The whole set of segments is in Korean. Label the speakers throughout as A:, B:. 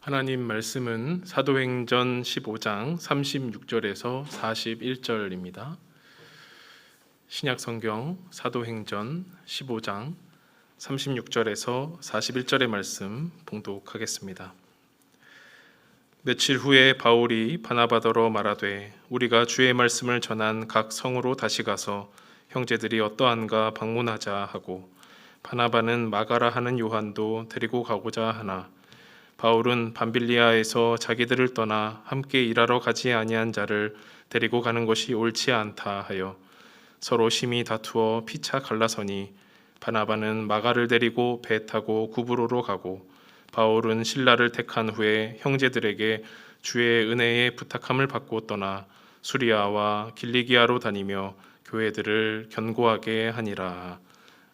A: 하나님 말씀은 사도행전 15장 36절에서 41절입니다. 신약 성경 사도행전 15장 36절에서 41절의 말씀 봉독하겠습니다. 며칠 후에 바울이 바나바더러 말하되 우리가 주의 말씀을 전한 각 성으로 다시 가서 형제들이 어떠한가 방문하자 하고 바나바는 마가라 하는 요한도 데리고 가고자 하나 바울은 밤빌리아에서 자기들을 떠나 함께 일하러 가지 아니한 자를 데리고 가는 것이 옳지 않다 하여 서로 심히 다투어 피차 갈라서니 바나바는 마가를 데리고 배 타고 구브로로 가고 바울은 실라를 택한 후에 형제들에게 주의 은혜에 부탁함을 받고 떠나 수리아와 길리기아로 다니며 교회들을 견고하게 하니라.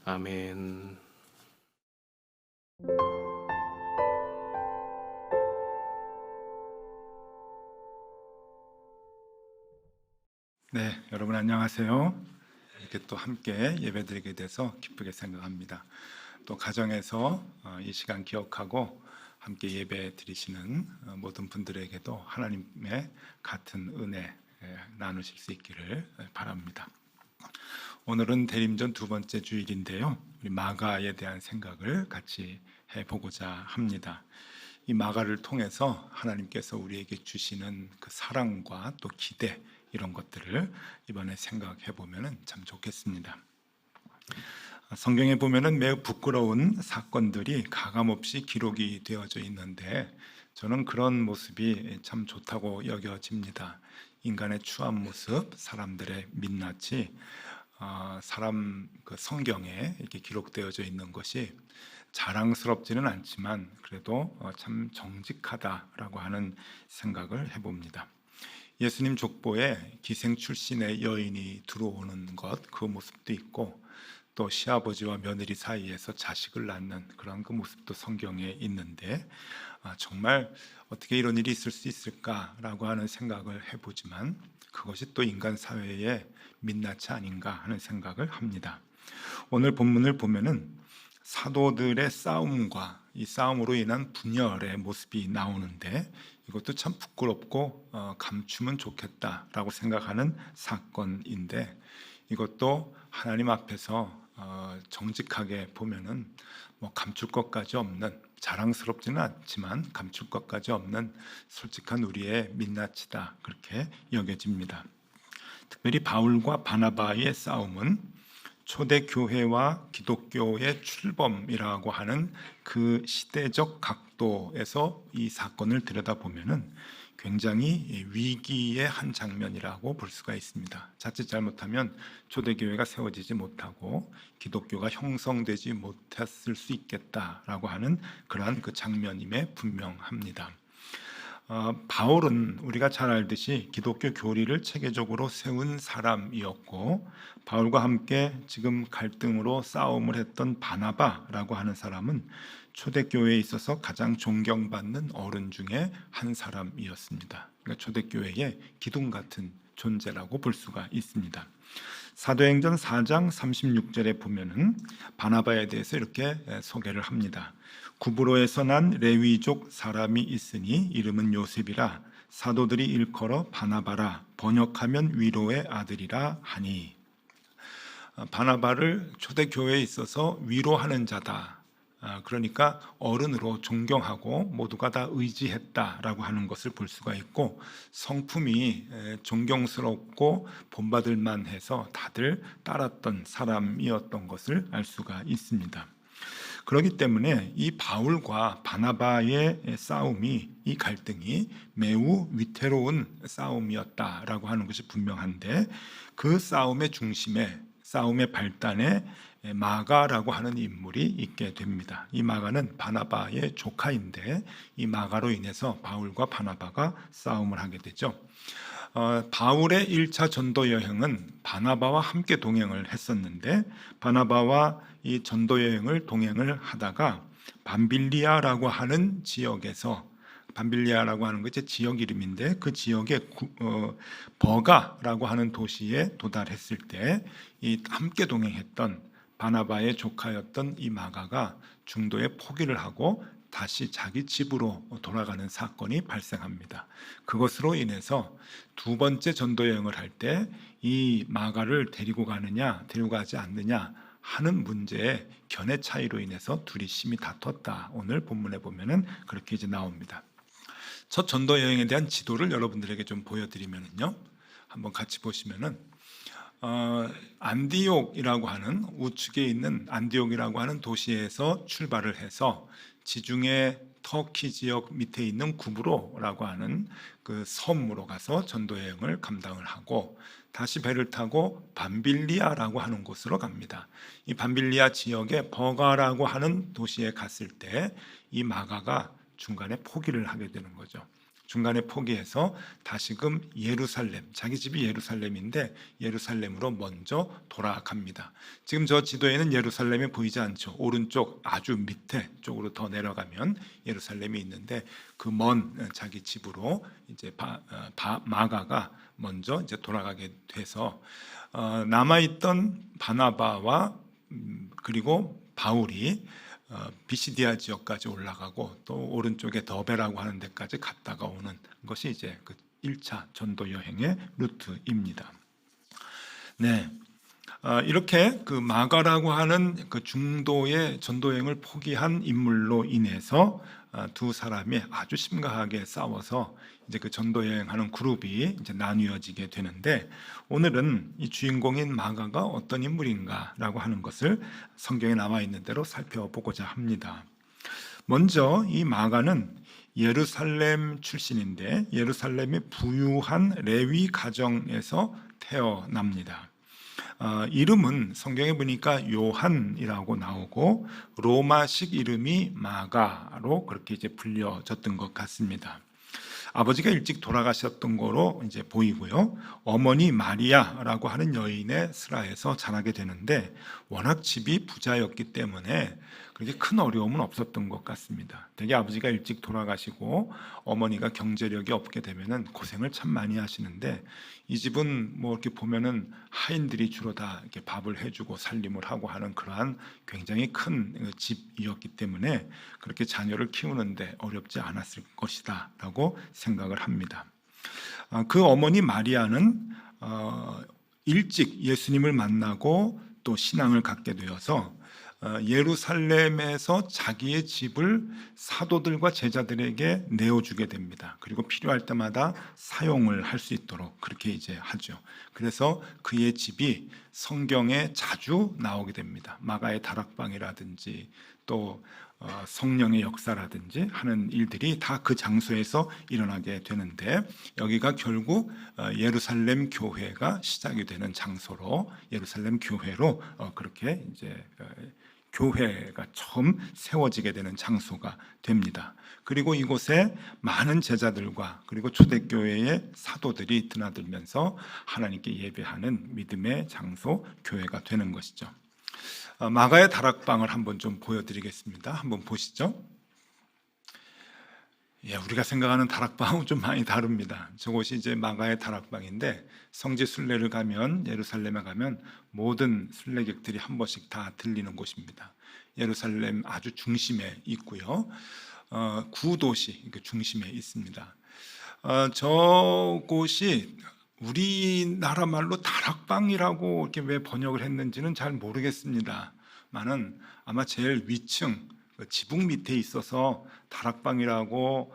A: 아멘.
B: 네, 여러분 안녕하세요. 이렇게 또 함께 예배드리게 돼서 기쁘게 생각합니다. 또 가정에서 이 시간 기억하고 함께 예배 드리시는 모든 분들에게도 하나님의 같은 은혜 나누실 수 있기를 바랍니다. 오늘은 대림전 두 번째 주일인데요. 우리 마가에 대한 생각을 같이 해보고자 합니다. 이 마가를 통해서 하나님께서 우리에게 주시는 그 사랑과 또 기대, 이런 것들을 이번에 생각해 보면 참 좋겠습니다. 성경에 보면은 매우 부끄러운 사건들이 가감없이 기록이 되어져 있는데 저는 그런 모습이 참 좋다고 여겨집니다. 인간의 추한 모습, 사람들의 민낯이 그 성경에 이렇게 기록되어져 있는 것이 자랑스럽지는 않지만 그래도 참 정직하다라고 하는 생각을 해봅니다. 예수님 족보에 기생 출신의 여인이 들어오는 것, 그 모습도 있고 또 시아버지와 며느리 사이에서 자식을 낳는 그런 그 모습도 성경에 있는데 정말 어떻게 이런 일이 있을 수 있을까라고 하는 생각을 해보지만 그것이 또 인간 사회의 민낯이 아닌가 하는 생각을 합니다. 오늘 본문을 보면은 사도들의 싸움과 이 싸움으로 인한 분열의 모습이 나오는데 이것도 참 부끄럽고 감추면 좋겠다라고 생각하는 사건인데 이것도 하나님 앞에서 정직하게 보면은 뭐 감출 것까지 없는, 자랑스럽지는 않지만 감출 것까지 없는 솔직한 우리의 민낯이다, 그렇게 여겨집니다. 특별히 바울과 바나바의 싸움은 초대교회와 기독교의 출범이라고 하는 그 시대적 각도에서 이 사건을 들여다보면 굉장히 위기의 한 장면이라고 볼 수가 있습니다. 자칫 잘못하면 초대교회가 세워지지 못하고 기독교가 형성되지 못했을 수 있겠다라고 하는 그러한 그 장면임에 분명합니다. 바울은 우리가 잘 알듯이 기독교 교리를 체계적으로 세운 사람이었고 바울과 함께 지금 갈등으로 싸움을 했던 바나바라고 하는 사람은 초대교회에 있어서 가장 존경받는 어른 중에 한 사람이었습니다. 그러니까 초대교회의 기둥 같은 존재라고 볼 수가 있습니다. 사도행전 4장 36절에 보면은 바나바에 대해서 이렇게 소개를 합니다. 구브로에서 난 레위족 사람이 있으니 이름은 요셉이라 사도들이 일컬어 바나바라 번역하면 위로의 아들이라 하니. 바나바를 초대교회에 있어서 위로하는 자다, 그러니까 어른으로 존경하고 모두가 다 의지했다라고 하는 것을 볼 수가 있고 성품이 존경스럽고 본받을 만해서 다들 따랐던 사람이었던 것을 알 수가 있습니다. 그렇기 때문에 이 바울과 바나바의 싸움이, 이 갈등이 매우 위태로운 싸움이었다라고 하는 것이 분명한데 그 싸움의 중심에, 싸움의 발단에 마가라고 하는 인물이 있게 됩니다. 이 마가는 바나바의 조카인데 이 마가로 인해서 바울과 바나바가 싸움을 하게 되죠. 바울의 1차 전도 여행은 바나바와 함께 동행을 했었는데 바나바와 이 전도 여행을 동행을 하다가 밤빌리아라고 하는 지역에서, 밤빌리아라고 하는 것이 지역 이름인데 그 지역의 버가라고 하는 도시에 도달했을 때 이 함께 동행했던 바나바의 조카였던 이 마가가 중도에 포기를 하고 다시 자기 집으로 돌아가는 사건이 발생합니다. 그것으로 인해서 두 번째 전도 여행을 할 때 이 마가를 데리고 가느냐 데리고 가지 않느냐 하는 문제의 견해 차이로 인해서 둘이 심히 다퉜다. 오늘 본문에 보면은 그렇게 이제 나옵니다. 첫 전도 여행에 대한 지도를 여러분들에게 좀 보여드리면은요, 한번 같이 보시면은 안디옥이라고 하는 우측에 있는 안디옥이라고 하는 도시에서 출발을 해서 지중해 터키 지역 밑에 있는 구브로라고 하는 그 섬으로 가서 전도 여행을 감당을 하고 다시 배를 타고 밤빌리아라고 하는 곳으로 갑니다. 이 밤빌리아 지역의 버가라고 하는 도시에 갔을 때 이 마가가 중간에 포기를 하게 되는 거죠. 중간에 포기해서 다시금 예루살렘, 자기 집이 예루살렘인데 예루살렘으로 먼저 돌아갑니다. 지금 저 지도에는 예루살렘이 보이지 않죠. 오른쪽 아주 밑에 쪽으로 더 내려가면 예루살렘이 있는데 그 먼 자기 집으로 이제 마가가 먼저 이제 돌아가게 돼서 남아있던 바나바와 그리고 바울이 비시디아 지역까지 올라가고 또 오른쪽에 더베라고 하는 데까지 갔다가 오는 것이 이제 그 1차 전도 여행의 루트입니다. 네, 이렇게 그 마가라고 하는 그 중도의 전도 여행을 포기한 인물로 인해서 두 사람이 아주 심각하게 싸워서 이제 그 전도 여행하는 그룹이 이제 나뉘어지게 되는데, 오늘은 이 주인공인 마가가 어떤 인물인가라고 하는 것을 성경에 나와 있는 대로 살펴보고자 합니다. 먼저 이 마가는 예루살렘 출신인데 예루살렘의 부유한 레위 가정에서 태어납니다. 이름은 성경에 보니까 요한이라고 나오고 로마식 이름이 마가로 그렇게 이제 불려졌던 것 같습니다. 아버지가 일찍 돌아가셨던 거로 이제 보이고요. 어머니 마리아라고 하는 여인의 슬하에서 자라게 되는데 워낙 집이 부자였기 때문에 그렇게 큰 어려움은 없었던 것 같습니다. 되게 아버지가 일찍 돌아가시고 어머니가 경제력이 없게 되면은 고생을 참 많이 하시는데, 이 집은 뭐 이렇게 보면은 하인들이 주로 다 이렇게 밥을 해주고 살림을 하고 하는 그러한 굉장히 큰 집이었기 때문에 그렇게 자녀를 키우는데 어렵지 않았을 것이다라고 생각을 합니다. 그 어머니 마리아는 일찍 예수님을 만나고 또 신앙을 갖게 되어서 예루살렘에서 자기의 집을 사도들과 제자들에게 내어주게 됩니다. 그리고 필요할 때마다 사용을 할 수 있도록 그렇게 이제 하죠. 그래서 그의 집이 성경에 자주 나오게 됩니다. 마가의 다락방이라든지 또 성령의 역사라든지 하는 일들이 다 그 장소에서 일어나게 되는데, 여기가 결국 예루살렘 교회가 시작이 되는 장소로, 예루살렘 교회로 그렇게 이제 교회가 처음 세워지게 되는 장소가 됩니다. 그리고 이곳에 많은 제자들과 그리고 초대교회의 사도들이 드나들면서 하나님께 예배하는 믿음의 장소, 교회가 되는 것이죠. 마가의 다락방을 한번 좀 보여드리겠습니다. 한번 보시죠. 우리가 생각하는 다락방은 좀 많이 다릅니다. 저곳이 이제 마가의 다락방인데, 성지 순례를 가면, 예루살렘에 가면 모든 순례객들이 한 번씩 다 들리는 곳입니다. 예루살렘 아주 중심에 있고요. 구도시 그 중심에 있습니다. 저곳이 우리나라 말로 다락방이라고 이렇게 왜 번역을 했는지는 잘 모르겠습니다만은 아마 제일 위층 지붕 밑에 있어서 다락방이라고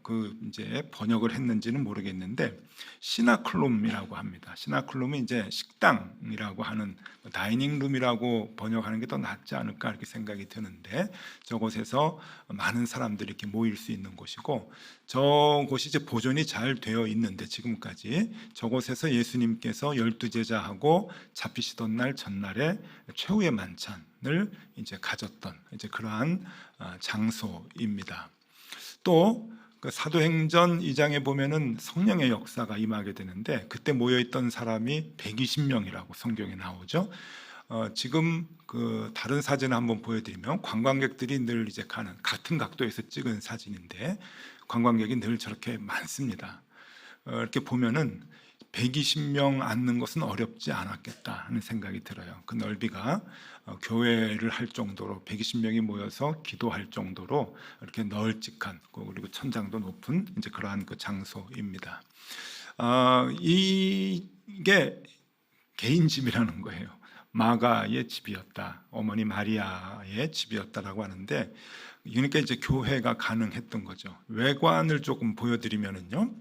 B: 그 이제 번역을 했는지는 모르겠는데, 시나클룸이라고 합니다. 시나클룸은 이제 식당이라고 하는, 다이닝룸이라고 번역하는 게 더 낫지 않을까 이렇게 생각이 드는데, 저곳에서 많은 사람들이 이렇게 모일 수 있는 곳이고, 저곳이 이제 보존이 잘 되어 있는데 지금까지 저곳에서 예수님께서 12제자하고 잡히시던 날 전날에 최후의 만찬을 이제 가졌던 이제 그러한 장소입니다. 또 그 사도행전 2장에 보면은 성령의 역사가 임하게 되는데, 그때 모여 있던 사람이 120명이라고 성경에 나오죠. 지금 그 다른 사진을 한번 보여드리면, 관광객들이 늘 이제 가는 같은 각도에서 찍은 사진인데 관광객이 늘 저렇게 많습니다. 이렇게 보면은 120명 앉는 것은 어렵지 않았겠다 하는 생각이 들어요. 그 넓이가 교회를 할 정도로 120명이 모여서 기도할 정도로 이렇게 널찍한 그리고 천장도 높은 이제 그러한 그 장소입니다. 이게 개인 집이라는 거예요. 마가의 집이었다, 어머니 마리아의 집이었다라고 하는데, 그러니까 이제 교회가 가능했던 거죠. 외관을 조금 보여드리면은요,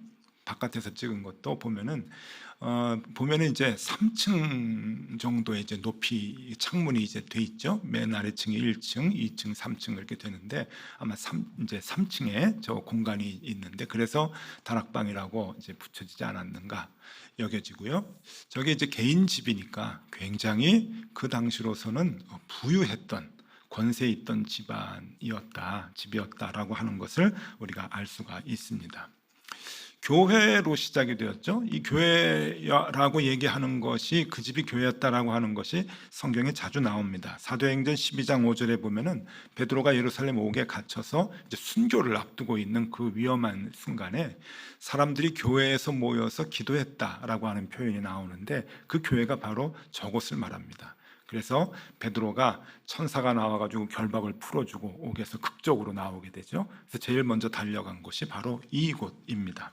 B: 바깥에서 찍은 것도 보면은 이제 3층 정도의 이제 높이 창문이 이제 돼 있죠. 맨 아래층이 1층, 2층, 3층 이렇게 되는데 아마 이제 3층에 저 공간이 있는데 그래서 다락방이라고 이제 붙여지지 않았는가 여겨지고요. 저게 이제 개인 집이니까 굉장히 그 당시로서는 부유했던 권세 있던 집이었다라고 하는 것을 우리가 알 수가 있습니다. 교회로 시작이 되었죠. 이 교회라고 얘기하는 것이 그 집이 교회였다라고 하는 것이 성경에 자주 나옵니다. 사도행전 12장 5절에 보면은 베드로가 예루살렘 옥에 갇혀서 이제 순교를 앞두고 있는 그 위험한 순간에 사람들이 교회에서 모여서 기도했다라고 하는 표현이 나오는데 그 교회가 바로 저곳을 말합니다. 그래서 베드로가 천사가 나와가지고 결박을 풀어주고 옥에서 극적으로 나오게 되죠. 그래서 제일 먼저 달려간 곳이 바로 이곳입니다.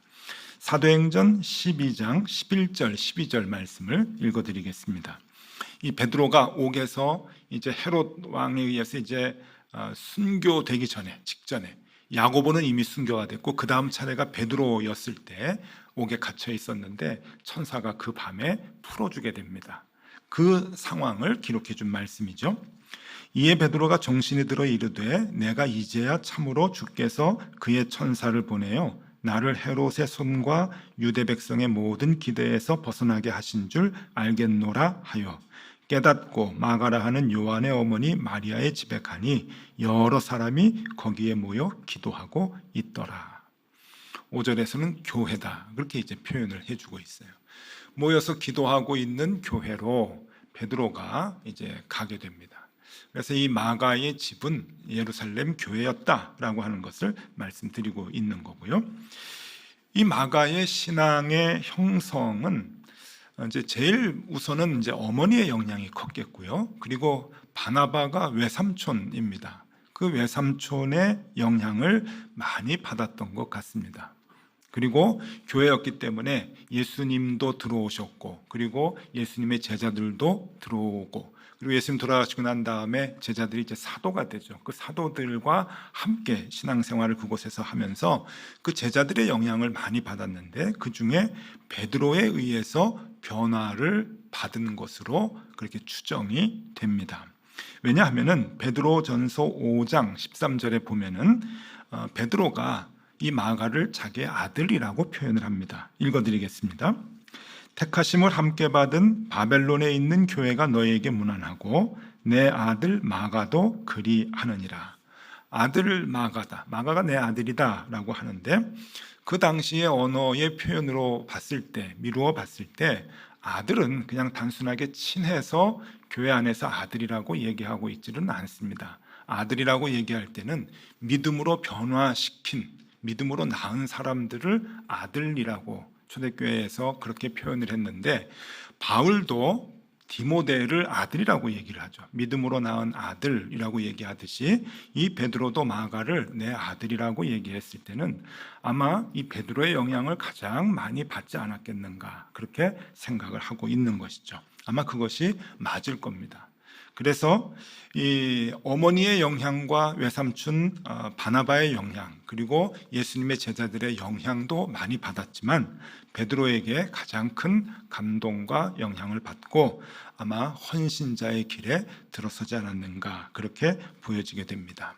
B: 사도행전 12장 11절 12절 말씀을 읽어드리겠습니다. 이 베드로가 옥에서 이제 헤롯 왕에 의해서 이제 순교되기 직전에 야고보는 이미 순교가 됐고 그 다음 차례가 베드로였을 때 옥에 갇혀 있었는데 천사가 그 밤에 풀어주게 됩니다. 그 상황을 기록해 준 말씀이죠. 이에 베드로가 정신이 들어 이르되 내가 이제야 참으로 주께서 그의 천사를 보내어 나를 헤롯의 손과 유대 백성의 모든 기대에서 벗어나게 하신 줄 알겠노라 하여 깨닫고 마가라 하는 요한의 어머니 마리아의 집에 가니 여러 사람이 거기에 모여 기도하고 있더라. 5절에서는 교회다 그렇게 이제 표현을 해주고 있어요. 모여서 기도하고 있는 교회로 베드로가 이제 가게 됩니다. 그래서 이 마가의 집은 예루살렘 교회였다라고 하는 것을 말씀드리고 있는 거고요. 이 마가의 신앙의 형성은 이제 제일 우선은 이제 어머니의 영향이 컸겠고요. 그리고 바나바가 외삼촌입니다. 그 외삼촌의 영향을 많이 받았던 것 같습니다. 그리고 교회였기 때문에 예수님도 들어오셨고 그리고 예수님의 제자들도 들어오고 그리고 예수님 돌아가시고 난 다음에 제자들이 이제 사도가 되죠. 그 사도들과 함께 신앙생활을 그곳에서 하면서 그 제자들의 영향을 많이 받았는데 그 중에 베드로에 의해서 변화를 받은 것으로 그렇게 추정이 됩니다. 왜냐하면은 베드로전서 5장 13절에 보면은 베드로가 이 마가를 자기의 아들이라고 표현을 합니다. 읽어드리겠습니다. 택하심을 함께 받은 바벨론에 있는 교회가 너에게 문안하고 내 아들 마가도 그리하느니라. 아들 마가다. 마가가 내 아들이다 라고 하는데 그 당시의 언어의 표현으로 봤을 때 미루어 봤을 때 아들은 그냥 단순하게 친해서 교회 안에서 아들이라고 얘기하고 있지는 않습니다. 아들이라고 얘기할 때는 믿음으로 변화시킨 믿음으로 낳은 사람들을 아들이라고 초대교회에서 그렇게 표현을 했는데 바울도 디모데를 아들이라고 얘기를 하죠. 믿음으로 낳은 아들이라고 얘기하듯이 이 베드로도 마가를 내 아들이라고 얘기했을 때는 아마 이 베드로의 영향을 가장 많이 받지 않았겠는가 그렇게 생각을 하고 있는 것이죠. 아마 그것이 맞을 겁니다. 그래서 이 어머니의 영향과 외삼촌 바나바의 영향 그리고 예수님의 제자들의 영향도 많이 받았지만 베드로에게 가장 큰 감동과 영향을 받고 아마 헌신자의 길에 들어서지 않았는가 그렇게 보여지게 됩니다.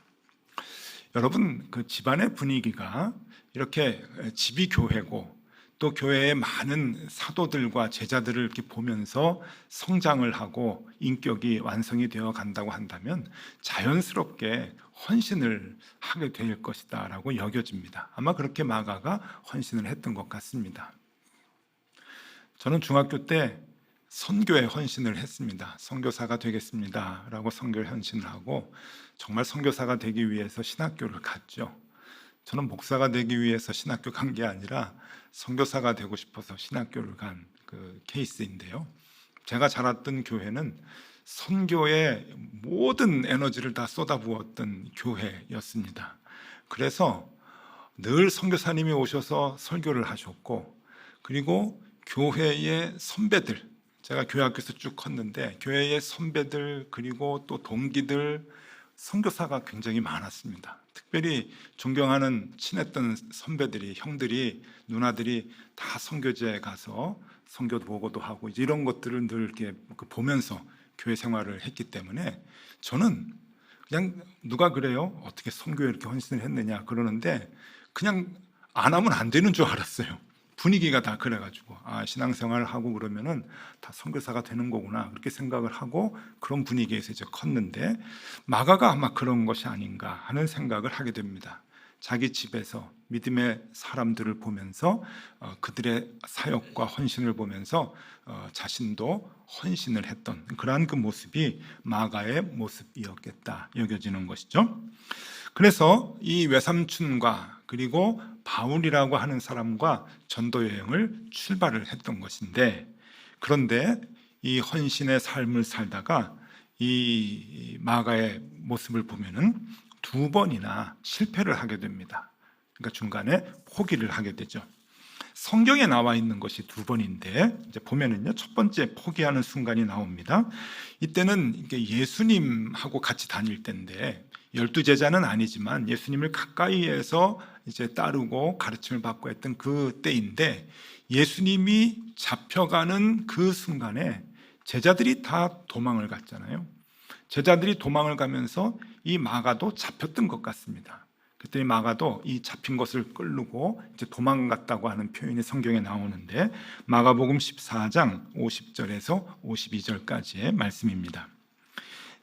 B: 여러분 그 집안의 분위기가 이렇게 집이 교회고 또 교회의 많은 사도들과 제자들을 이렇게 보면서 성장을 하고 인격이 완성이 되어 간다고 한다면 자연스럽게 헌신을 하게 될 것이다 라고 여겨집니다. 아마 그렇게 마가가 헌신을 했던 것 같습니다. 저는 중학교 때 선교에 헌신을 했습니다. 선교사가 되겠습니다 라고 선교에 헌신을 하고 정말 선교사가 되기 위해서 신학교를 갔죠. 저는 목사가 되기 위해서 신학교 간 게 아니라 선교사가 되고 싶어서 신학교를 간 그 케이스인데요. 제가 자랐던 교회는 선교에 모든 에너지를 다 쏟아부었던 교회였습니다. 그래서 늘 선교사님이 오셔서 설교를 하셨고, 그리고 교회의 선배들, 제가 교회 학교에서 쭉 컸는데 교회의 선배들 그리고 또 동기들, 선교사가 굉장히 많았습니다. 특별히 존경하는 친했던 선배들이, 형들이, 누나들이 다 선교지에 가서 선교 보고도 하고 이제 이런 것들을 늘 이렇게 보면서 교회 생활을 했기 때문에 저는 그냥 누가 그래요? 어떻게 선교에 이렇게 헌신을 했느냐 그러는데 그냥 안 하면 안 되는 줄 알았어요. 분위기가 다 그래가지고 신앙생활을 하고 그러면은 다 선교사가 되는 거구나 그렇게 생각을 하고 그런 분위기에서 이제 컸는데, 마가가 아마 그런 것이 아닌가 하는 생각을 하게 됩니다. 자기 집에서 믿음의 사람들을 보면서 그들의 사역과 헌신을 보면서 자신도 헌신을 했던 그러한 그 모습이 마가의 모습이었겠다 여겨지는 것이죠. 그래서 이 외삼촌과 그리고 바울이라고 하는 사람과 전도 여행을 출발을 했던 것인데, 그런데 이 헌신의 삶을 살다가 이 마가의 모습을 보면은 두 번이나 실패를 하게 됩니다. 그러니까 중간에 포기를 하게 되죠. 성경에 나와 있는 것이 두 번인데 이제 보면은요, 첫 번째 포기하는 순간이 나옵니다. 이때는 이게 예수님하고 같이 다닐 때인데 12제자는 아니지만 예수님을 가까이에서 이제 따르고 가르침을 받고 했던 그 때인데, 예수님이 잡혀가는 그 순간에 제자들이 다 도망을 갔잖아요. 제자들이 도망을 가면서 이 마가도 잡혔던 것 같습니다. 그랬더니 마가도 이 잡힌 것을 끌고 이제 도망갔다고 하는 표현이 성경에 나오는데, 마가복음 14장 50절에서 52절까지의 말씀입니다.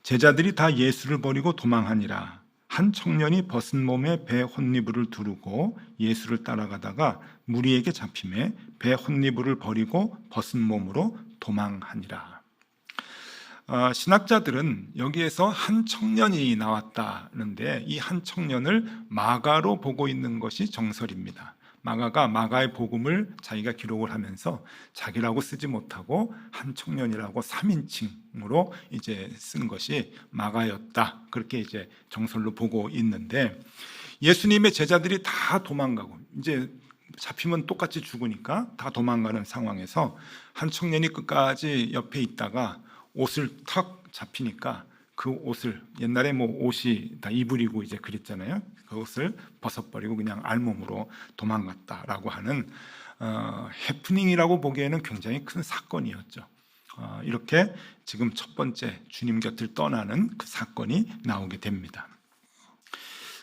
B: 제자들이 다 예수를 버리고 도망하니라. 한 청년이 벗은 몸에 배 혼니부를 두르고 예수를 따라가다가 무리에게 잡히매 배 혼니부를 버리고 벗은 몸으로 도망하니라. 신학자들은 여기에서 한 청년이 나왔다는데 이 한 청년을 마가로 보고 있는 것이 정설입니다. 마가가 마가의 복음을 자기가 기록을 하면서 자기라고 쓰지 못하고 한 청년이라고 3인칭으로 이제 쓴 것이 마가였다, 그렇게 이제 정설로 보고 있는데, 예수님의 제자들이 다 도망가고 이제 잡히면 똑같이 죽으니까 다 도망가는 상황에서 한 청년이 끝까지 옆에 있다가 옷을 턱 잡히니까 그 옷을, 옛날에 뭐 옷이 다 이불이고 이제 그랬잖아요. 그 옷을 벗어버리고 그냥 알몸으로 도망갔다라고 하는 해프닝이라고 보기에는 굉장히 큰 사건이었죠. 이렇게 지금 첫 번째 주님 곁을 떠나는 그 사건이 나오게 됩니다.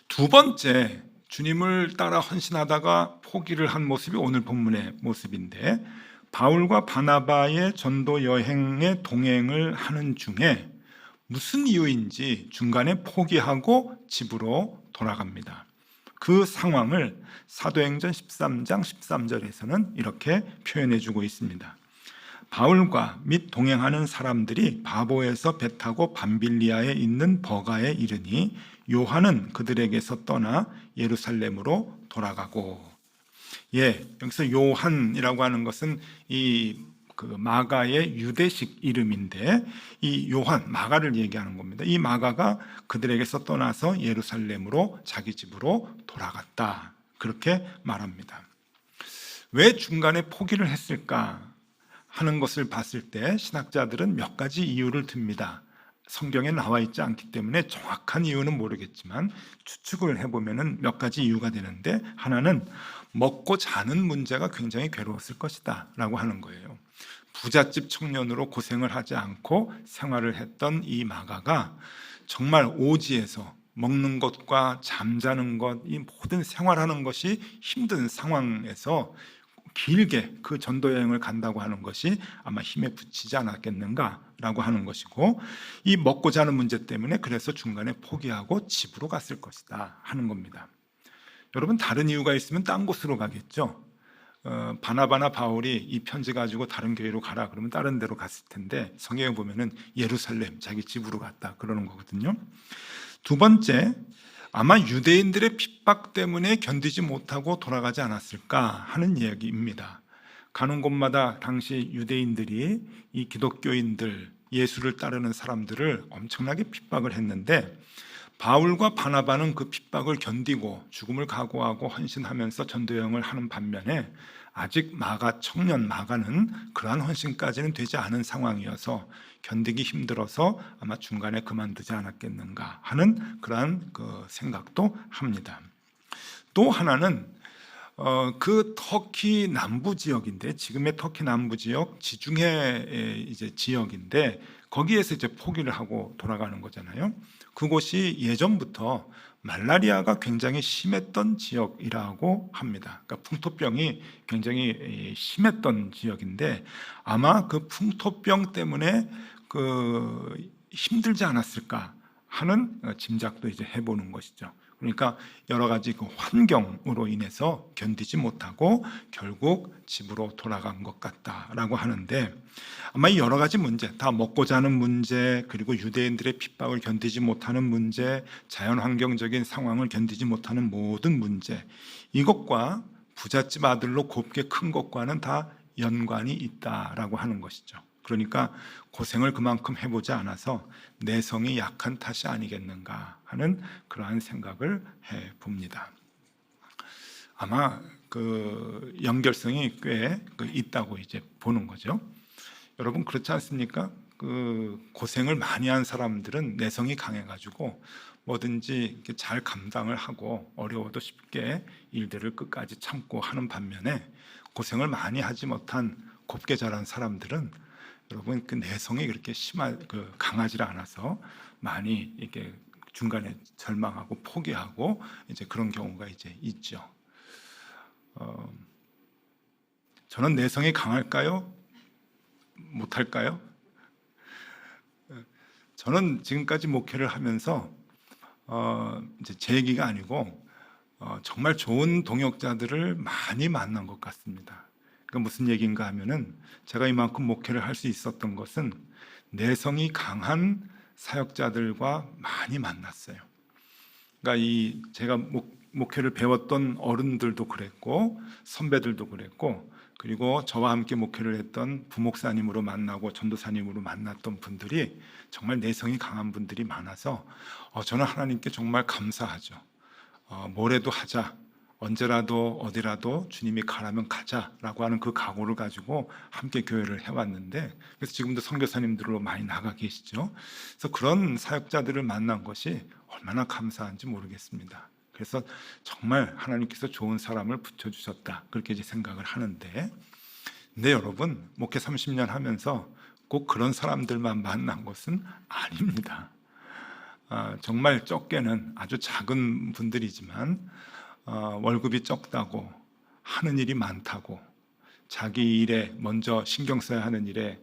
B: 두 번째, 주님을 따라 헌신하다가 포기를 한 모습이 오늘 본문의 모습인데, 바울과 바나바의 전도 여행의 동행을 하는 중에 무슨 이유인지 중간에 포기하고 집으로 돌아갑니다. 그 상황을 사도행전 13장 13절에서는 이렇게 표현해주고 있습니다. 바울과 및 동행하는 사람들이 바보에서 배 타고 밤빌리아에 있는 버가에 이르니 요한은 그들에게서 떠나 예루살렘으로 돌아가고. 여기서 요한이라고 하는 것은 이 마가의 유대식 이름인데, 이 요한, 마가를 얘기하는 겁니다. 이 마가가 그들에게서 떠나서 예루살렘으로 자기 집으로 돌아갔다, 그렇게 말합니다. 왜 중간에 포기를 했을까 하는 것을 봤을 때 신학자들은 몇 가지 이유를 듭니다. 성경에 나와 있지 않기 때문에 정확한 이유는 모르겠지만 추측을 해보면 몇 가지 이유가 되는데, 하나는 먹고 자는 문제가 굉장히 괴로웠을 것이다 라고 하는 거예요. 부잣집 청년으로 고생을 하지 않고 생활을 했던 이 마가가 정말 오지에서 먹는 것과 잠자는 것, 이 모든 생활하는 것이 힘든 상황에서 길게 그 전도 여행을 간다고 하는 것이 아마 힘에 부치지 않았겠는가라고 하는 것이고, 이 먹고 자는 문제 때문에 그래서 중간에 포기하고 집으로 갔을 것이다 하는 겁니다. 여러분, 다른 이유가 있으면 딴 곳으로 가겠죠. 바나바나 바울이 이 편지 가지고 다른 교회로 가라 그러면 다른 데로 갔을 텐데, 성경에 보면은 예루살렘, 자기 집으로 갔다 그러는 거거든요. 두 번째, 아마 유대인들의 핍박 때문에 견디지 못하고 돌아가지 않았을까 하는 이야기입니다. 가는 곳마다 당시 유대인들이 이 기독교인들, 예수를 따르는 사람들을 엄청나게 핍박을 했는데 바울과 바나바는 그 핍박을 견디고 죽음을 각오하고 헌신하면서 전도여행을 하는 반면에 아직 청년 마가는 그러한 헌신까지는 되지 않은 상황이어서 견디기 힘들어서 아마 중간에 그만두지 않았겠는가 하는 그러한 그 생각도 합니다. 또 하나는 그 터키 남부 지역인데, 지금의 터키 남부 지역 지중해 이제 지역인데 거기에서 이제 포기를 하고 돌아가는 거잖아요. 그곳이 예전부터 말라리아가 굉장히 심했던 지역이라고 합니다. 그러니까 풍토병이 굉장히 심했던 지역인데 아마 그 풍토병 때문에 힘들지 않았을까 하는 짐작도 이제 해보는 것이죠. 그러니까 여러 가지 그 환경으로 인해서 견디지 못하고 결국 집으로 돌아간 것 같다라고 하는데, 아마 이 여러 가지 문제, 다 먹고 자는 문제, 그리고 유대인들의 핍박을 견디지 못하는 문제, 자연환경적인 상황을 견디지 못하는 모든 문제, 이것과 부잣집 아들로 곱게 큰 것과는 다 연관이 있다라고 하는 것이죠. 그러니까 고생을 그만큼 해보지 않아서 내성이 약한 탓이 아니겠는가 하는 그러한 생각을 해봅니다. 아마 그 연결성이 꽤 있다고 이제 보는 거죠. 여러분 그렇지 않습니까? 그 고생을 많이 한 사람들은 내성이 강해가지고 뭐든지 이렇게 잘 감당을 하고 어려워도 쉽게 일들을 끝까지 참고 하는 반면에 고생을 많이 하지 못한 곱게 자란 사람들은 여러분 그 내성이 그렇게 강하지 않아서 많이 이렇게 중간에 절망하고 포기하고 이제 그런 경우가 이제 있죠. 저는 내성이 강할까요? 못할까요? 저는 지금까지 목회를 하면서 이제 제 얘기가 아니고 정말 좋은 동역자들을 많이 만난 것 같습니다. 그러니까 무슨 얘기인가 하면은 제가 이만큼 목회를 할 수 있었던 것은 내성이 강한 사역자들과 많이 만났어요. 그러니까 제가 목회를 배웠던 어른들도 그랬고 선배들도 그랬고, 그리고 저와 함께 목회를 했던 부목사님으로 만나고 전도사님으로 만났던 분들이 정말 내성이 강한 분들이 많아서 저는 하나님께 정말 감사하죠. 뭐래도 하자, 언제라도 어디라도 주님이 가라면 가자라고 하는 그 각오를 가지고 함께 교회를 해왔는데, 그래서 지금도 선교사님들로 많이 나가 계시죠. 그래서 그런 사역자들을 만난 것이 얼마나 감사한지 모르겠습니다. 그래서 정말 하나님께서 좋은 사람을 붙여주셨다, 그렇게 이제 생각을 하는데, 근데 여러분 목회 30년 하면서 꼭 그런 사람들만 만난 것은 아닙니다. 정말 적게는 아주 작은 분들이지만 월급이 적다고, 하는 일이 많다고, 자기 일에 먼저 신경 써야 하는 일에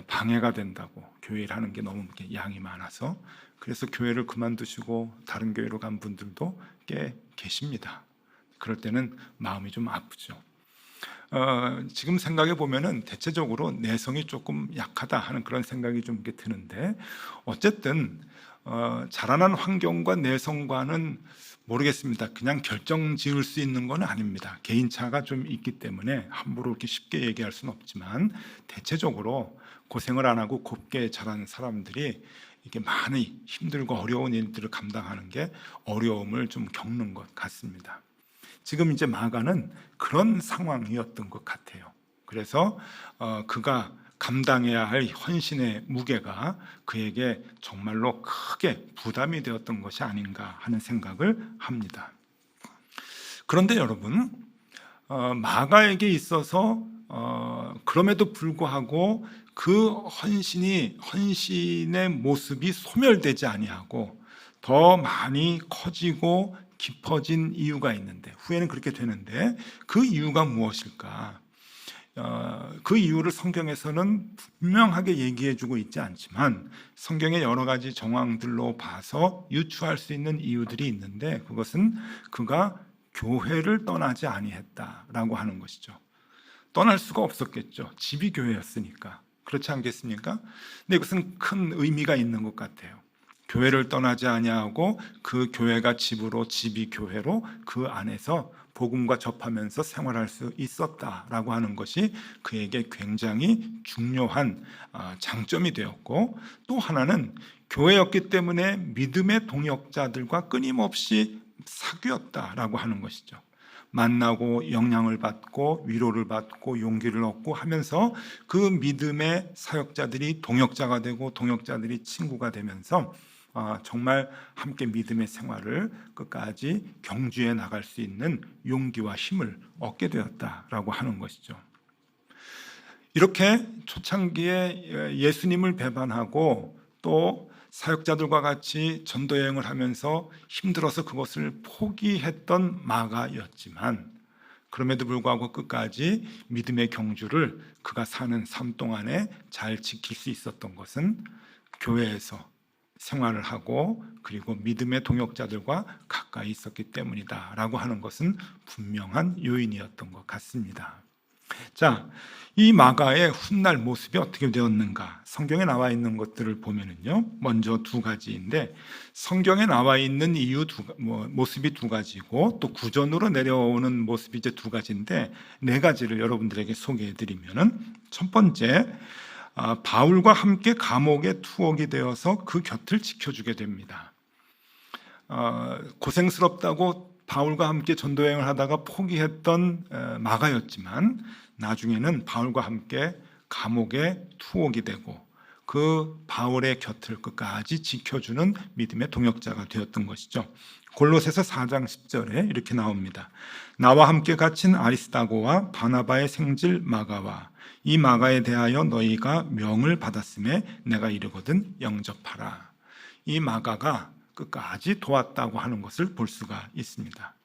B: 방해가 된다고, 교회 일 하는 게 너무 양이 많아서 그래서 교회를 그만두시고 다른 교회로 간 분들도 꽤 계십니다. 그럴 때는 마음이 좀 아프죠. 지금 생각해 보면은 대체적으로 내성이 조금 약하다 하는 그런 생각이 좀 이렇게 드는데, 어쨌든 자라난 환경과 내성과는 모르겠습니다. 그냥 결정 지을 수 있는 건 아닙니다. 개인차가 좀 있기 때문에 함부로 이렇게 쉽게 얘기할 수는 없지만, 대체적으로 고생을 안 하고 곱게 자란 사람들이 이게 많이 힘들고 어려운 일들을 감당하는 게 어려움을 좀 겪는 것 같습니다. 지금 이제 마가는 그런 상황이었던 것 같아요. 그래서 그가 감당해야 할 헌신의 무게가 그에게 정말로 크게 부담이 되었던 것이 아닌가 하는 생각을 합니다. 그런데 여러분, 마가에게 있어서 그럼에도 불구하고 그 헌신의 모습이 소멸되지 아니하고 더 많이 커지고 깊어진 이유가 있는데, 후에는 그렇게 되는데 그 이유가 무엇일까? 그 이유를 성경에서는 분명하게 얘기해주고 있지 않지만 성경의 여러 가지 정황들로 봐서 유추할 수 있는 이유들이 있는데, 그것은 그가 교회를 떠나지 아니했다라고 하는 것이죠. 떠날 수가 없었겠죠. 집이 교회였으니까. 그렇지 않겠습니까? 근데 이것은 큰 의미가 있는 것 같아요. 교회를 떠나지 아니하고 그 교회가 집으로, 집이 교회로 그 안에서 복음과 접하면서 생활할 수 있었다라고 하는 것이 그에게 굉장히 중요한 장점이 되었고, 또 하나는 교회였기 때문에 믿음의 동역자들과 끊임없이 사귀었다라고 하는 것이죠. 만나고 영향을 받고 위로를 받고 용기를 얻고 하면서 그 믿음의 사역자들이 동역자가 되고 동역자들이 친구가 되면서 정말 함께 믿음의 생활을 끝까지 경주해 나갈 수 있는 용기와 힘을 얻게 되었다라고 하는 것이죠. 이렇게 초창기에 예수님을 배반하고 또 사역자들과 같이 전도 여행을 하면서 힘들어서 그것을 포기했던 마가였지만, 그럼에도 불구하고 끝까지 믿음의 경주를 그가 사는 삶 동안에 잘 지킬 수 있었던 것은 교회에서 생활을 하고 그리고 믿음의 동역자들과 가까이 있었기 때문이다라고 하는 것은 분명한 요인이었던 것 같습니다. 자, 이 마가의 훗날 모습이 어떻게 되었는가? 성경에 나와 있는 것들을 보면은요, 먼저 두 가지인데, 성경에 나와 있는 모습이 두 가지고, 또 구전으로 내려오는 모습이 이제 두 가지인데, 네 가지를 여러분들에게 소개해드리면은, 첫 번째, 바울과 함께 감옥에 투옥이 되어서 그 곁을 지켜주게 됩니다. 고생스럽다고 바울과 함께 전도여행을 하다가 포기했던 마가였지만, 나중에는 바울과 함께 감옥에 투옥이 되고 그 바울의 곁을 끝까지 지켜주는 믿음의 동역자가 되었던 것이죠. 골로새서 4장 10절에 이렇게 나옵니다. 나와 함께 갇힌 아리스다고와 바나바의 생질 마가와 이 마가에 대하여 너희가 명을 받았음에 내가 이르거든 영접하라. 이 마가가 끝까지 도왔다고 하는 것을 볼 수가 있습니다.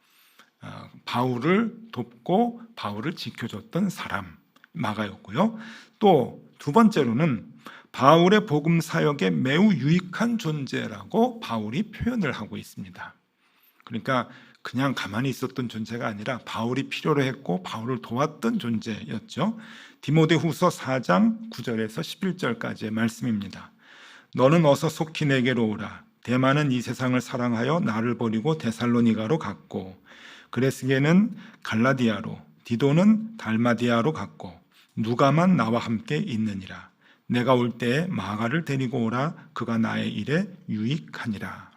B: 바울을 돕고 바울을 지켜줬던 사람 마가였고요. 또 두 번째로는 바울의 복음 사역에 매우 유익한 존재라고 바울이 표현을 하고 있습니다. 그러니까 그냥 가만히 있었던 존재가 아니라 바울이 필요로 했고 바울을 도왔던 존재였죠. 디모데후서 4장 9절에서 11절까지의 말씀입니다. 너는 어서 속히 내게로 오라. 데마는 이 세상을 사랑하여 나를 버리고 데살로니가로 갔고 그레스게는 갈라디아로, 디도는 달마디아로 갔고 누가만 나와 함께 있느니라. 내가 올 때에 마가를 데리고 오라. 그가 나의 일에 유익하니라.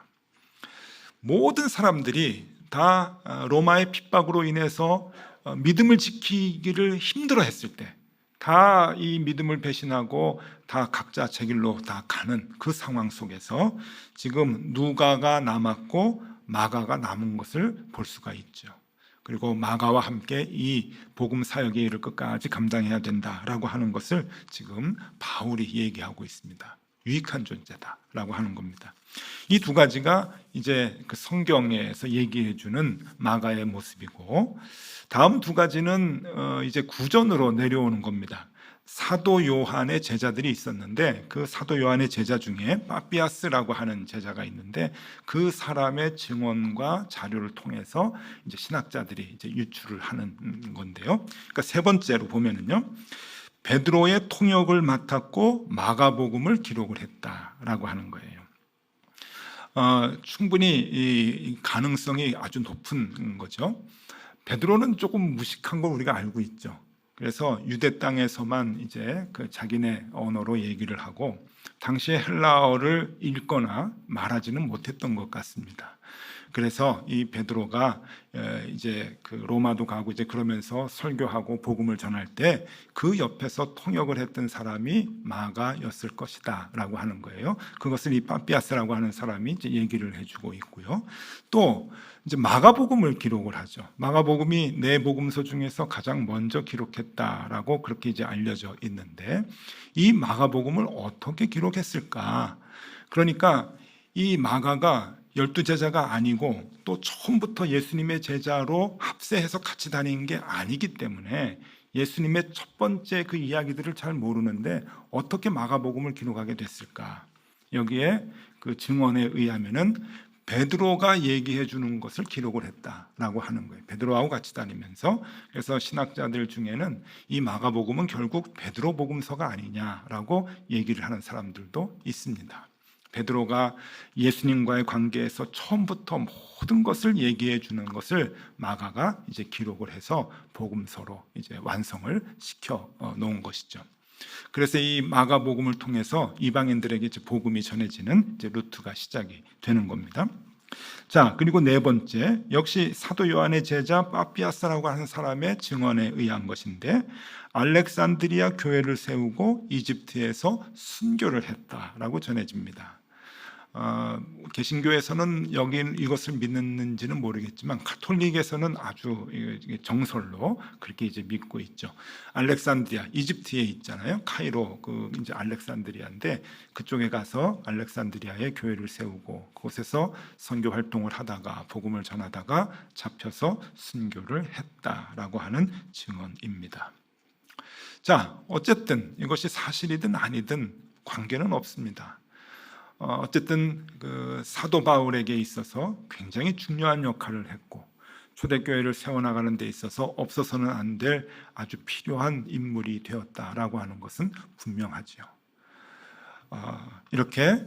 B: 모든 사람들이 다 로마의 핍박으로 인해서 믿음을 지키기를 힘들어했을 때, 다 이 믿음을 배신하고 다 각자 제 길로 다 가는 그 상황 속에서 지금 누가가 남았고 마가가 남은 것을 볼 수가 있죠. 그리고 마가와 함께 이 복음 사역의 일을 끝까지 감당해야 된다라고 하는 것을 지금 바울이 얘기하고 있습니다. 유익한 존재다라고 하는 겁니다. 이 두 가지가 이제 그 성경에서 얘기해 주는 마가의 모습이고, 다음 두 가지는 이제 구전으로 내려오는 겁니다. 사도 요한의 제자들이 있었는데 그 사도 요한의 제자 중에 빠삐아스라고 하는 제자가 있는데 그 사람의 증언과 자료를 통해서 이제 신학자들이 이제 유출을 하는 건데요. 그러니까 세 번째로 보면은요, 베드로의 통역을 맡았고 마가복음을 기록을 했다라고 하는 거예요. 충분히 이 가능성이 아주 높은 거죠. 베드로는 조금 무식한 걸 우리가 알고 있죠. 그래서 유대 땅에서만 이제 그 자기네 언어로 얘기를 하고 당시에 헬라어를 읽거나 말하지는 못했던 것 같습니다. 그래서 이 베드로가 이제 그 로마도 가고 이제 그러면서 설교하고 복음을 전할 때 그 옆에서 통역을 했던 사람이 마가였을 것이다라고 하는 거예요. 그것을 이 빠삐아스라고 하는 사람이 이제 얘기를 해주고 있고요. 또 이제 마가복음을 기록을 하죠. 마가복음이 네 복음서 중에서 가장 먼저 기록했다라고 그렇게 이제 알려져 있는데 이 마가복음을 어떻게 기록했을까? 그러니까 이 마가가 12제자가 아니고 또 처음부터 예수님의 제자로 합세해서 같이 다니는 게 아니기 때문에 예수님의 첫 번째 그 이야기들을 잘 모르는데 어떻게 마가복음을 기록하게 됐을까? 여기에 그 증언에 의하면은 베드로가 얘기해 주는 것을 기록을 했다라고 하는 거예요. 베드로하고 같이 다니면서. 그래서 신학자들 중에는 이 마가복음은 결국 베드로 복음서가 아니냐라고 얘기를 하는 사람들도 있습니다. 베드로가 예수님과의 관계에서 처음부터 모든 것을 얘기해 주는 것을 마가가 이제 기록을 해서 복음서로 이제 완성을 시켜 놓은 것이죠. 그래서 이 마가복음을 통해서 이방인들에게 이제 복음이 전해지는 이제 루트가 시작이 되는 겁니다. 자, 그리고 네 번째, 역시 사도 요한의 제자 빠피아스라고 하는 사람의 증언에 의한 것인데, 알렉산드리아 교회를 세우고 이집트에서 순교를 했다라고 전해집니다. 개신교에서는 이것을 믿는지는 모르겠지만 가톨릭에서는 아주 정설로 그렇게 이제 믿고 있죠. 알렉산드리아, 이집트에 있잖아요. 카이로 이제 알렉산드리아인데 그쪽에 가서 알렉산드리아에 교회를 세우고 그곳에서 선교 활동을 하다가 복음을 전하다가 잡혀서 순교를 했다라고 하는 증언입니다. 자, 어쨌든 이것이 사실이든 아니든 관계는 없습니다. 어쨌든 그 사도 바울에게 있어서 굉장히 중요한 역할을 했고 초대교회를 세워나가는 데 있어서 없어서는 안 될 아주 필요한 인물이 되었다라고 하는 것은 분명하죠. 이렇게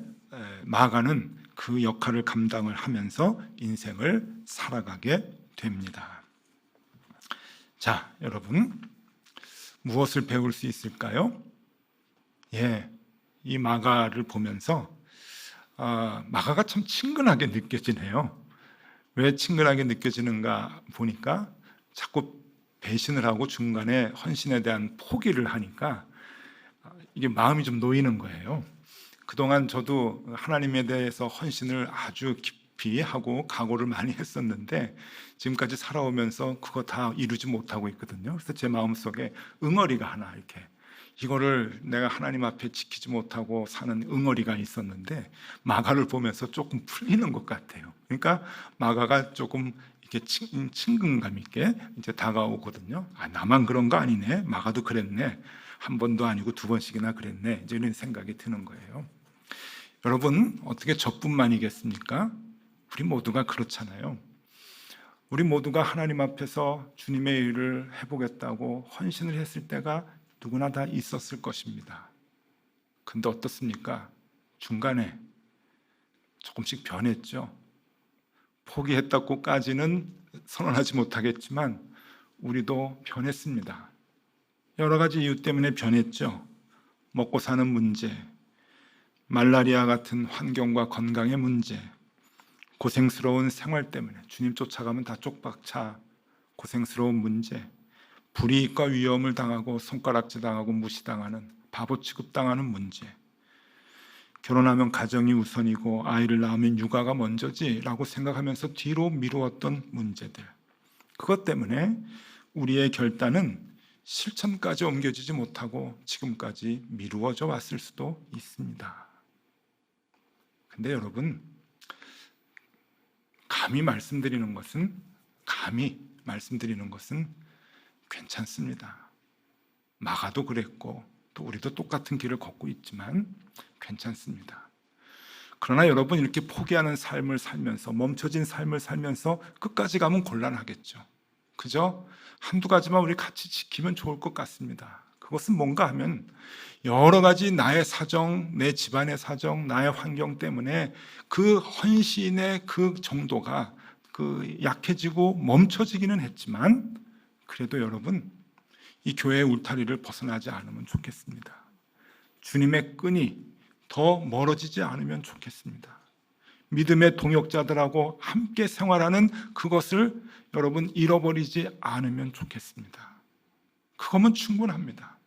B: 마가는 그 역할을 감당을 하면서 인생을 살아가게 됩니다. 자, 여러분 무엇을 배울 수 있을까요? 이 마가를 보면서 마가가 참 친근하게 느껴지네요. 왜 친근하게 느껴지는가 보니까 자꾸 배신을 하고 중간에 헌신에 대한 포기를 하니까 이게 마음이 좀 놓이는 거예요. 그동안 저도 하나님에 대해서 헌신을 아주 깊이 하고 각오를 많이 했었는데 지금까지 살아오면서 그거 다 이루지 못하고 있거든요. 그래서 제 마음속에 응어리가 하나 이렇게 이거를 내가 하나님 앞에 지키지 못하고 사는 응어리가 있었는데 마가를 보면서 조금 풀리는 것 같아요. 그러니까 마가가 조금 이렇게 친근감 있게 이제 다가오거든요. 나만 그런 거 아니네. 마가도 그랬네. 한 번도 아니고 두 번씩이나 그랬네. 이제 이런 생각이 드는 거예요. 여러분 어떻게 저뿐만이겠습니까? 우리 모두가 그렇잖아요. 우리 모두가 하나님 앞에서 주님의 일을 해보겠다고 헌신을 했을 때가 누구나 다 있었을 것입니다. 근데 어떻습니까? 중간에 조금씩 변했죠. 포기했다고까지는 선언하지 못하겠지만 우리도 변했습니다. 여러 가지 이유 때문에 변했죠. 먹고 사는 문제, 말라리아 같은 환경과 건강의 문제, 고생스러운 생활 때문에 주님 쫓아가면 다 쪽박차 고생스러운 문제, 불이익과 위험을 당하고 손가락질 당하고 무시당하는 바보 취급당하는 문제, 결혼하면 가정이 우선이고 아이를 낳으면 육아가 먼저지라고 생각하면서 뒤로 미루었던 문제들, 그것 때문에 우리의 결단은 실천까지 옮겨지지 못하고 지금까지 미루어져 왔을 수도 있습니다. 근데 여러분 감히 말씀드리는 것은 괜찮습니다. 마가도 그랬고 또 우리도 똑같은 길을 걷고 있지만 괜찮습니다. 그러나 여러분 이렇게 포기하는 삶을 살면서 멈춰진 삶을 살면서 끝까지 가면 곤란하겠죠. 그죠? 한두 가지만 우리 같이 지키면 좋을 것 같습니다. 그것은 뭔가 하면 여러 가지 나의 사정, 내 집안의 사정, 나의 환경 때문에 그 헌신의 그 정도가 약해지고 멈춰지기는 했지만 그래도 여러분 이 교회의 울타리를 벗어나지 않으면 좋겠습니다. 주님의 끈이 더 멀어지지 않으면 좋겠습니다. 믿음의 동역자들하고 함께 생활하는 그것을 여러분 잃어버리지 않으면 좋겠습니다. 그거면 충분합니다.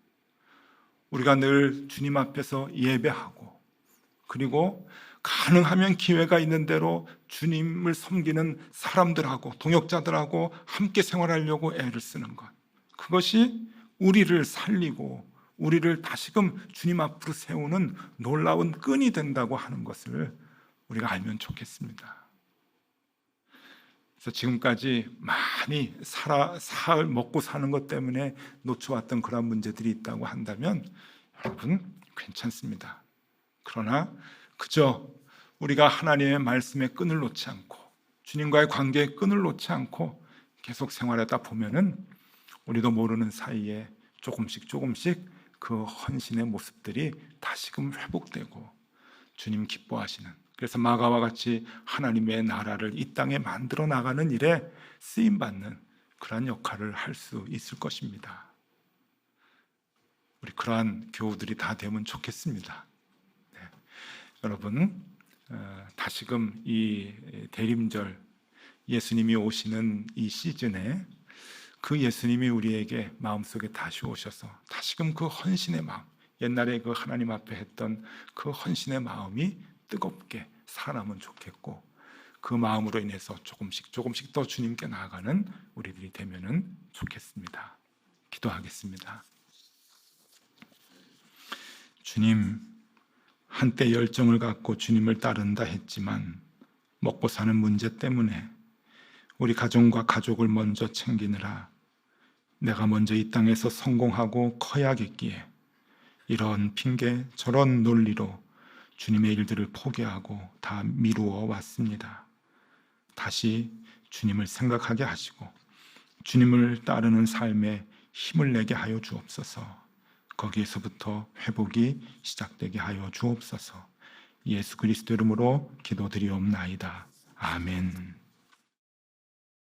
B: 우리가 늘 주님 앞에서 예배하고 그리고 가능하면 기회가 있는 대로 주님을 섬기는 사람들하고 동역자들하고 함께 생활하려고 애를 쓰는 것, 그것이 우리를 살리고 우리를 다시금 주님 앞으로 세우는 놀라운 끈이 된다고 하는 것을 우리가 알면 좋겠습니다. 그래서 지금까지 많이 먹고 사는 것 때문에 놓쳐왔던 그런 문제들이 있다고 한다면 여러분 괜찮습니다. 그러나 그저 우리가 하나님의 말씀에 끈을 놓지 않고 주님과의 관계에 끈을 놓지 않고 계속 생활하다 보면은 우리도 모르는 사이에 조금씩 그 헌신의 모습들이 다시금 회복되고 주님 기뻐하시는, 그래서 마가와 같이 하나님의 나라를 이 땅에 만들어 나가는 일에 쓰임받는 그러한 역할을 할 수 있을 것입니다. 우리 그러한 교우들이 다 되면 좋겠습니다. 네. 여러분, 다시금 이 대림절, 예수님이 오시는 이 시즌에 그 예수님이 우리에게 마음속에 다시 오셔서 다시금 그 헌신의 마음, 옛날에 그 하나님 앞에 했던 그 헌신의 마음이 뜨겁게 살아나면 좋겠고, 그 마음으로 인해서 조금씩 더 주님께 나아가는 우리들이 되면은 좋겠습니다. 기도하겠습니다. 주님, 한때 열정을 갖고 주님을 따른다 했지만 먹고 사는 문제 때문에 우리 가정과 가족을 먼저 챙기느라 내가 먼저 이 땅에서 성공하고 커야겠기에 이런 핑계 저런 논리로 주님의 일들을 포기하고 다 미루어 왔습니다. 다시 주님을 생각하게 하시고 주님을 따르는 삶에 힘을 내게 하여 주옵소서. 거기에서부터 회복이 시작되게 하여 주옵소서. 예수 그리스도 이름으로 기도드리옵나이다. 아멘.